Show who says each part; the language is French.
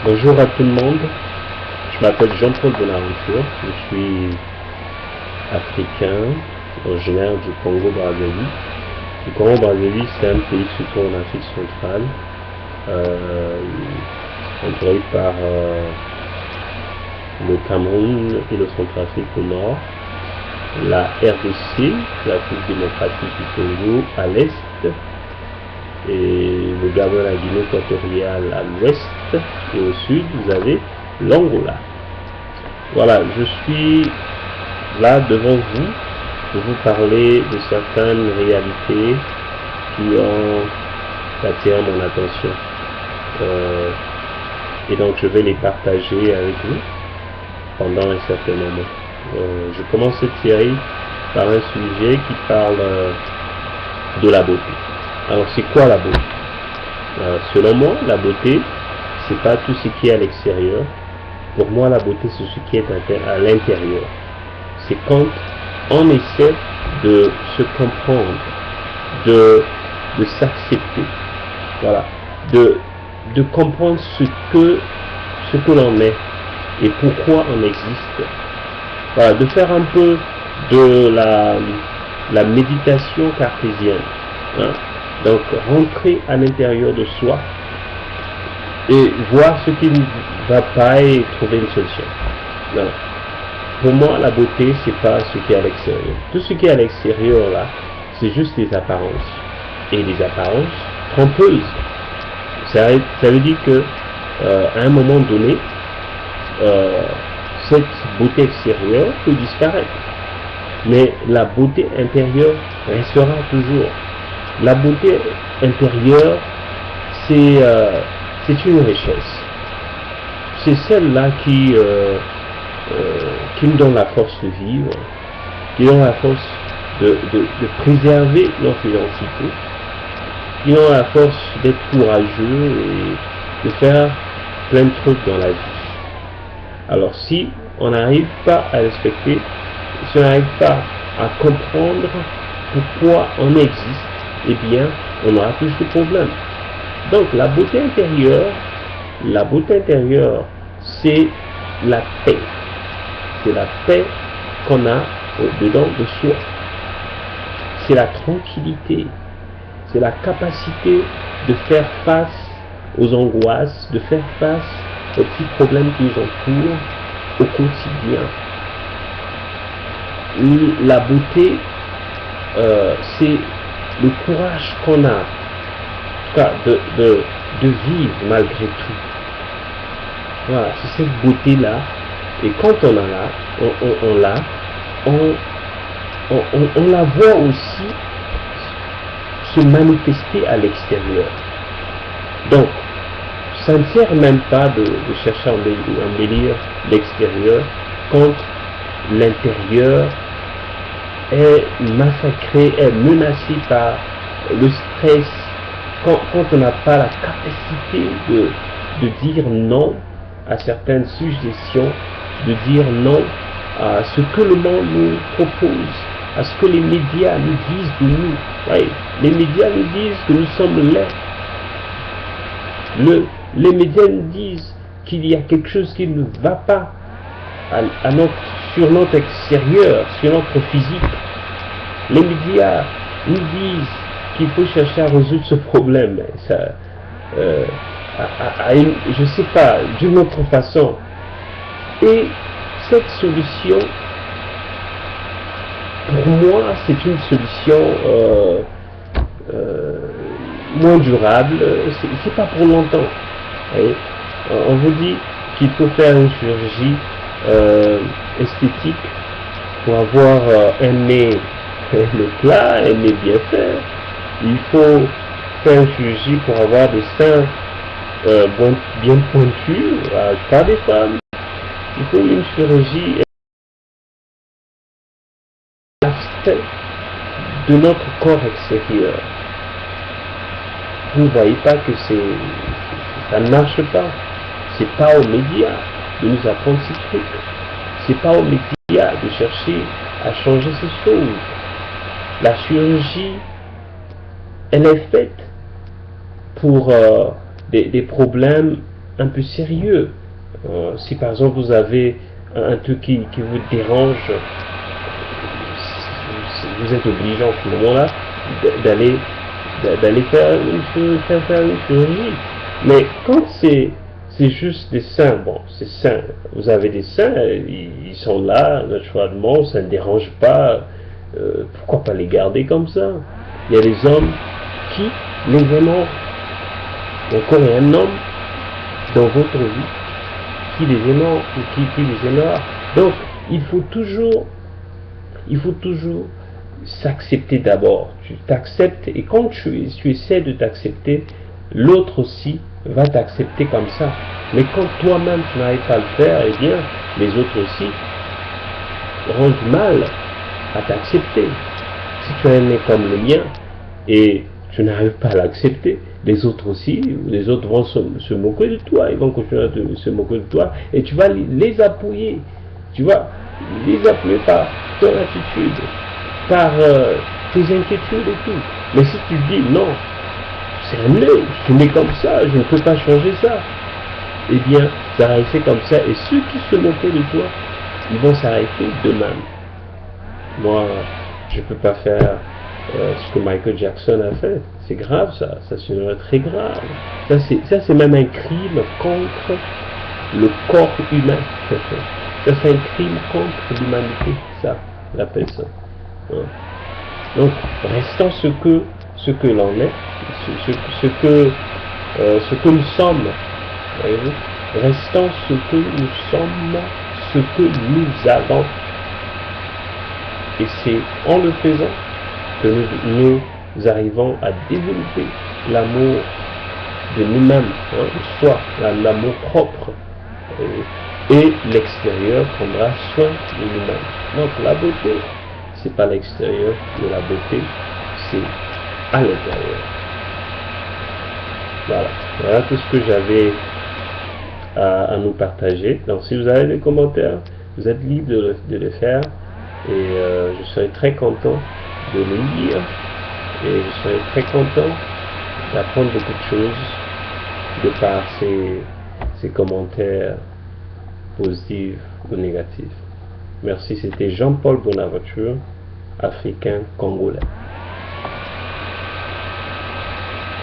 Speaker 1: Bonjour à tout le monde, je m'appelle Jean-Paul Bonaventure, je suis africain, originaire du Congo-Brazzaville. Le Congo-Brazzaville, c'est un pays situé en Afrique centrale, entouré par le Cameroun et le Centrafrique au nord, la RDC, la République démocratique du Congo à l'est, et le Gabon, la Guinée équatoriale à l'ouest, et au sud vous avez l'Angola. Voilà, je suis là devant vous pour vous parler de certaines réalités qui ont attiré mon attention, et donc je vais les partager avec vous pendant un certain moment. Je commence cette série par un sujet qui parle de la beauté. Alors c'est quoi la beauté? Selon moi, la beauté, c'est pas tout ce qui est à l'extérieur. Pour moi, la beauté, c'est ce qui est à l'intérieur. C'est quand on essaie de se comprendre, de s'accepter, voilà, de comprendre ce que l'on est et pourquoi on existe. Voilà, de faire un peu de la méditation cartésienne, hein? Donc rentrer à l'intérieur de soi et voir ce qui ne va pas et trouver une solution. Non. Pour moi, la beauté, c'est pas ce qui est à l'extérieur. Tout ce qui est à l'extérieur là, c'est juste des apparences, et des apparences trompeuses. Ça veut dire que à un moment donné, cette beauté extérieure peut disparaître, mais la beauté intérieure restera toujours. La beauté intérieure, c'est une richesse. C'est celle-là qui nous donne la force de vivre, qui donne la force de préserver notre identité, qui donne la force d'être courageux et de faire plein de trucs dans la vie. Alors si on n'arrive pas à respecter, si on n'arrive pas à comprendre pourquoi on existe, eh bien, on aura plus de problèmes. Donc, la beauté intérieure, c'est la paix. C'est la paix qu'on a au-dedans de soi. C'est la tranquillité. C'est la capacité de faire face aux angoisses, de faire face aux petits problèmes qui nous entourent au quotidien. La beauté, c'est le courage qu'on a, en tout cas, de vivre malgré tout. Voilà, c'est cette beauté-là. Et quand on la voit aussi se manifester à l'extérieur. Donc, ça ne sert même pas de chercher à embellir l'extérieur quand l'intérieur est massacré, est menacé par le stress, quand on n'a pas la capacité de dire non à certaines suggestions, de dire non à ce que le monde nous propose, à ce que les médias nous disent de nous. Ouais, les médias nous disent que nous sommes laids. Les médias nous disent qu'il y a quelque chose qui ne va pas sur notre extérieur, sur notre physique. Les médias nous disent qu'il faut chercher à résoudre ce problème, je ne sais pas, d'une autre façon. Et cette solution, pour moi, c'est une solution moins durable. C'est pas pour longtemps. On vous dit qu'il faut faire une chirurgie esthétique pour avoir un nez plat, un nez bien fait. Il faut faire une chirurgie pour avoir des seins bien pointus, pas des femmes. Il faut une chirurgie de notre corps extérieur. Vous ne voyez pas que ça ne marche pas. C'est pas aux médias de nous apprendre ces trucs. C'est pas aux médias de chercher à changer ces choses. La chirurgie, elle est faite pour des problèmes un peu sérieux. Si par exemple vous avez un truc qui vous dérange, vous êtes obligé en ce moment-là d'aller faire une chirurgie. Mais quand c'est juste des seins, bon, c'est seins, vous avez des seins, ils sont là, naturellement, ça ne dérange pas, pourquoi pas les garder comme ça? Il y a des hommes qui les aiment, encore un homme dans votre vie qui les aimera, qui les aimera. Donc, il faut toujours s'accepter d'abord. Tu t'acceptes et quand tu essaies de t'accepter, l'autre aussi va t'accepter comme ça. Mais quand toi-même tu n'arrives pas à le faire, eh bien, les autres aussi auront du mal à t'accepter. Si tu as un nez comme le mien et tu n'arrives pas à l'accepter, les autres aussi, les autres vont se moquer de toi, ils vont continuer à se moquer de toi et tu vas les appuyer. Tu vas les appuyer par ton attitude, par tes inquiétudes et tout. Mais si tu dis non, c'est un nez, je suis né comme ça, je ne peux pas changer ça, eh bien, ça va rester comme ça et ceux qui se moquaient de toi, ils vont s'arrêter d'eux-mêmes. Moi, je ne peux pas faire ce que Michael Jackson a fait. C'est grave ça serait très grave. Ça c'est même un crime contre le corps humain. Ça c'est un crime contre l'humanité, ça, on appelle ça. Donc, restons ce que l'on est, ce que nous sommes. Voyez-vous? Restons ce que nous sommes, ce que nous avons. Et c'est en le faisant que nous arrivons à développer l'amour de nous-mêmes, soit l'amour propre, et l'extérieur prendra soin de nous-mêmes. Donc la beauté, c'est pas l'extérieur, mais la beauté, c'est à l'intérieur. Voilà tout ce que j'avais à nous partager. Donc si vous avez des commentaires, vous êtes libre de les faire. Et je serai très content de le lire et je serai très content d'apprendre beaucoup de choses de par ces commentaires positifs ou négatifs. Merci, c'était Jean-Paul Bonaventure, africain congolais.